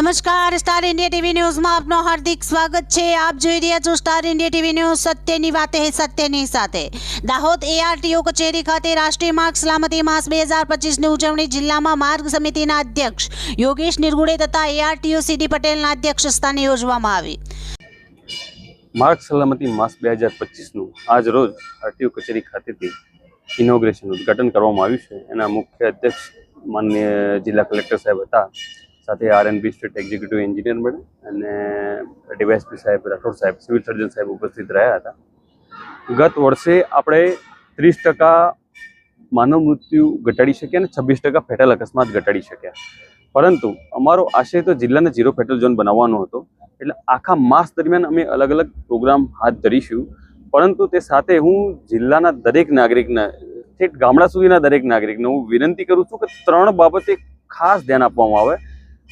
નમસ્કાર, star India TV ન્યૂઝમાં આપનું હાર્દિક સ્વાગત છે। આપ જોઈ રહ્યા છો સ્ટાર ઇન્ડિયા ટીવી ન્યૂઝ। સત્યની વાતે સત્યની સાથે। દાહોદ એઆરટીઓ કચેરી ખાતે રાષ્ટ્રીય માર્ગ સલામતી માસ 2025ની ઉજવણી જિલ્લામાં માર્ગ સમિતિના અધ્યક્ષ યોગેશ નિરગુડે તથા એઆરટીઓ સીડી પટેલના અધ્યક્ષસ્થાને યોજવામાં આવી। માર્ગ સલામતી માસ 2025નું આજ રોજ આરટીઓ કચેરી ખાતેથી ઇનોગ્રેશન ઉદ્ઘાટન કરવામાં આવ્યું છે। એના મુખ્ય અધ્યક્ષ માનનીય જિલ્લા કલેક્ટર સાહેબ હતા, સાથે RNB state executive engineer madam અને ડીવાયએસપી સાહેબ, રાઠોડ સાહેબ, સિવિલ સર્જન સાહેબ ઉપસ્થિત રહ્યા હતા। ગત વર્ષે આપણે 30% માનવ મૃત્યુ ઘટાડી શક્યા અને 26% ફેટલ અકસ્માત ઘટાડી શક્યા, પરંતુ અમારો આશય તો જિલ્લાને ઝીરો ફેટલ ઝોન બનાવવાનો હતો। એટલે આખા માસ દરમિયાન અમે અલગ અલગ પ્રોગ્રામ હાથ ધરીશું, પરંતુ તે સાથે હું જિલ્લાના દરેક નાગરિકને, ઠેઠ ગામડા સુધીના દરેક નાગરિકને હું વિનંતી કરું છું કે 3 બાબતે ખાસ ધ્યાન આપવામાં આવે।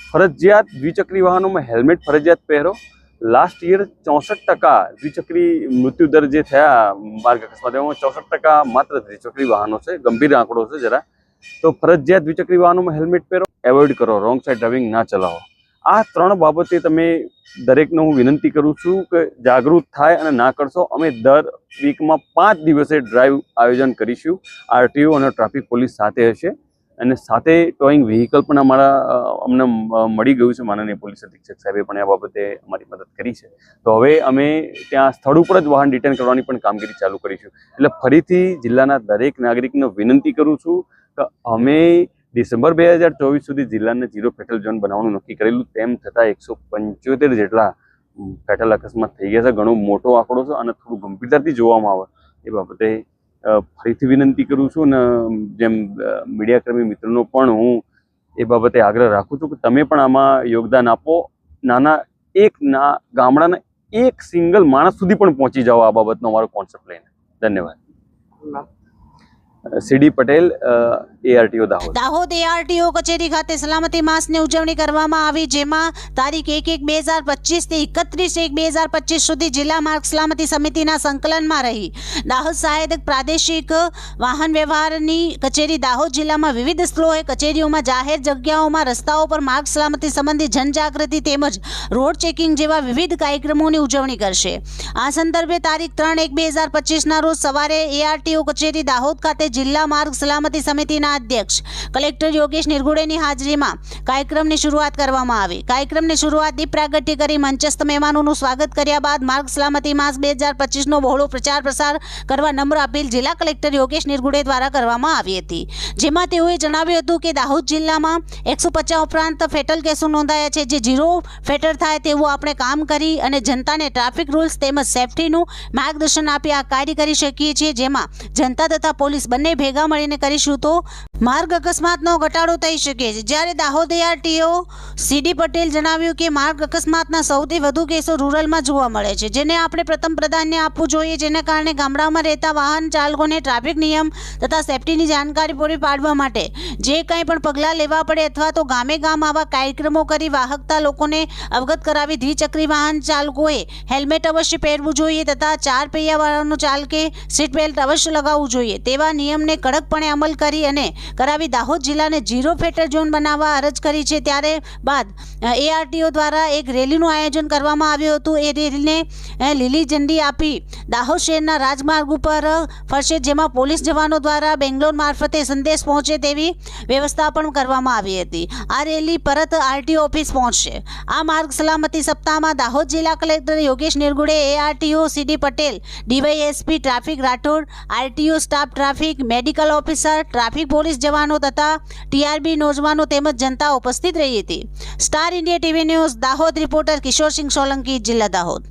ફરજિયાત દ્વિચક્રી વાહનોમાં હેલ્મેટ ફરજિયાત પહેરો। લાસ્ટ યર 64% દ્વિચક્રી મૃત્યુ દર જે થયા માર્ગ અકસ્માતોમાં 64% માત્ર દ્વિચક્રી વાહનો છે, ગંભીર આંકડો છે જરા। તો ફરજિયાત દ્વિચક્રી વાહનોમાં હેલ્મેટ પહેરો, એવોઇડ કરો, રોંગ સાઈડ ડ્રાઇવિંગ ના ચલાવો। આ 3 બાબતે તમે દરેકને હું વિનંતી કરું છું કે જાગૃત થાય અને ના કરશો। અમે દર વીકમાં 5 દિવસે ડ્રાઈવ આયોજન કરીશું। આરટીઓ અને ટ્રાફિક પોલીસ સાથે હશે અને સાથે ટોઈંગ વ્હીકલ પણ અમને મળી ગયું છે। માનનીય પોલીસ અધિક્ષક સાહેબે પણ આ બાબતે અમારી મદદ કરી છે। તો હવે અમે ત્યાં સ્થળ ઉપર જ વાહન ડિટેન કરવાની પણ કામગીરી ચાલુ કરીશું। એટલે ફરીથી જિલ્લાના દરેક નાગરિકને વિનંતી કરું છું કે અમે ડિસેમ્બર 2024 સુધી જિલ્લાને ઝીરો ફેટલ ઝોન બનાવવાનું નક્કી કરેલું, તેમ છતાં 175 જેટલા ફેટલ અકસ્માત થઈ ગયા છે। ઘણો મોટો આંકડો છે અને થોડું ગંભીરતાથી જોવામાં આવે એ બાબતે ફરીથી વિનંતી કરું છું અને જેમ મીડિયાકર્મી મિત્રોનો પણ હું એ બાબતે આગ્રહ રાખું છું કે તમે પણ આમાં યોગદાન આપો। ગામડાના એક સિંગલ માણસ સુધી પણ પહોંચી જાઓ આ બાબતનો અમારો કોન્સેપ્ટ લઈને। ધન્યવાદ। સીડી પટેલ, એઆરટીઓ દાહોદ। દાહોદ એઆરટીઓ કચેરી ખાતે સલામતી માસની ઉજવણી કરવામાં આવી, જેમાં તારીખ 1/1/2025 થી 31/1/2025 સુધી જિલ્લા માર્ગ સલામતી સમિતિના સંકલનમાં રહી દાહોદ સહાયક પ્રાદેશિક વાહન વ્યવહારની કચેરી દાહોદ જિલ્લામાં વિવિધ સ્થળોએ કચેરીઓમાં, જાહેર જગ્યાઓમાં, રસ્તાઓ પર માર્ગ સલામતી સંબંધી જનજાગૃતિ તેમજ રોડ ચેકિંગ જેવા વિવિધ કાર્યક્રમોની ઉજવણી કરશે। આ સંદર્ભે તારીખ 3/1/2025ના રોજ સવારે એઆરટીઓ કચેરી દાહોદ ખાતે જિલ્લા માર્ગ સલામતી સમિતિના અધ્યક્ષ કલેક્ટર યોગેશ નિરગુડેની હાજરીમાં કાર્યક્રમની શરૂઆત કરવામાં આવી। કાર્યક્રમની શરૂઆત દીપ પ્રાગટ્ય કરી મંચસ્થ મહેમાનોનું સ્વાગત કર્યા બાદ માર્ગ સલામતી માસ 2025નો બહોળો પ્રચાર પ્રસાર કરવા નમ્ર અપીલ જિલ્લા કલેક્ટર યોગેશ નિરગુડે દ્વારા કરવામાં આવી હતી, જેમાં તેઓએ જણાવ્યું હતું કે દાહોદ જિલ્લામાં 150 ઉપરાંત ફેટલ કેસો નોંધાયા છે, જે ઝીરો ફેટલ થાય તેવું આપણે કામ કરી અને જનતાને ટ્રાફિક રૂલ્સ તેમજ સેફટીનું માર્ગદર્શન આપી આ કાર્ય કરી શકીએ છીએ, જેમાં જનતા તથા પોલીસ બંને ભેગા મળીને કરીશું તો માર્ગ અકસ્માતનો ઘટાડો થઈ શકે છે। જ્યારે દાહોદ એઆરટીઓ સીડી પટેલ જણાવ્યું કે માર્ગ અકસ્માતના સૌથી વધુ કેસો રૂરલમાં જોવા મળે છે, જેને આપણે પ્રથમ પ્રાધાન્ય આપવું જોઈએ, જેના કારણે ગામડામાં રહેતા વાહન ચાલકોને ટ્રાફિક નિયમ તથા સેફટીની જાણકારી પૂરી પાડવા માટે જે કંઈ પણ પગલાં લેવા પડે અથવા તો ગામે ગામ આવા કાર્યક્રમો કરી વાહકતા લોકોને અવગત કરાવી દ્વિચક્રી વાહન ચાલકોએ હેલ્મેટ અવશ્ય પહેરવું જોઈએ તથા 4 પૈયા વાળાનો ચાલકે સીટ બેલ્ટ અવશ્ય લગાવવું જોઈએ તેવા નિયમને કડકપણે અમલ કરી અને કરાવી દાહોદ જિલ્લાને ઝીરો ફેટલ ઝોન બનાવવા અરજ કરી છે। ત્યારે બાદ એઆરટીઓ દ્વારા એક રેલીનું આયોજન કરવામાં આવ્યું હતું। એ રેલીને લીલી ઝંડી આપી દાહોદ શહેરના રાજમાર્ગ ઉપર ફરશે, જેમાં પોલીસ જવાનો દ્વારા બેંગ્લોર મારફતે સંદેશ પહોંચે તેવી વ્યવસ્થા પણ કરવામાં આવી હતી। આ રેલી પરત આરટીઓ ઓફિસ પહોંચશે। આ માર્ગ સલામતી સપ્તાહમાં દાહોદ જિલ્લા collector Yogesh Nirgude, ARTO CD Patel, DYSP traffic Rathod, RTO staff traffic, medical officer, traffic police જવાનો તથા ટીઆરબી નોજવાનો તેમજ જનતા ઉપસ્થિત રહી હતી। Star India TV news Dahod, reporter Kishorsinh Solanki, જિલ્લા દાહોદ।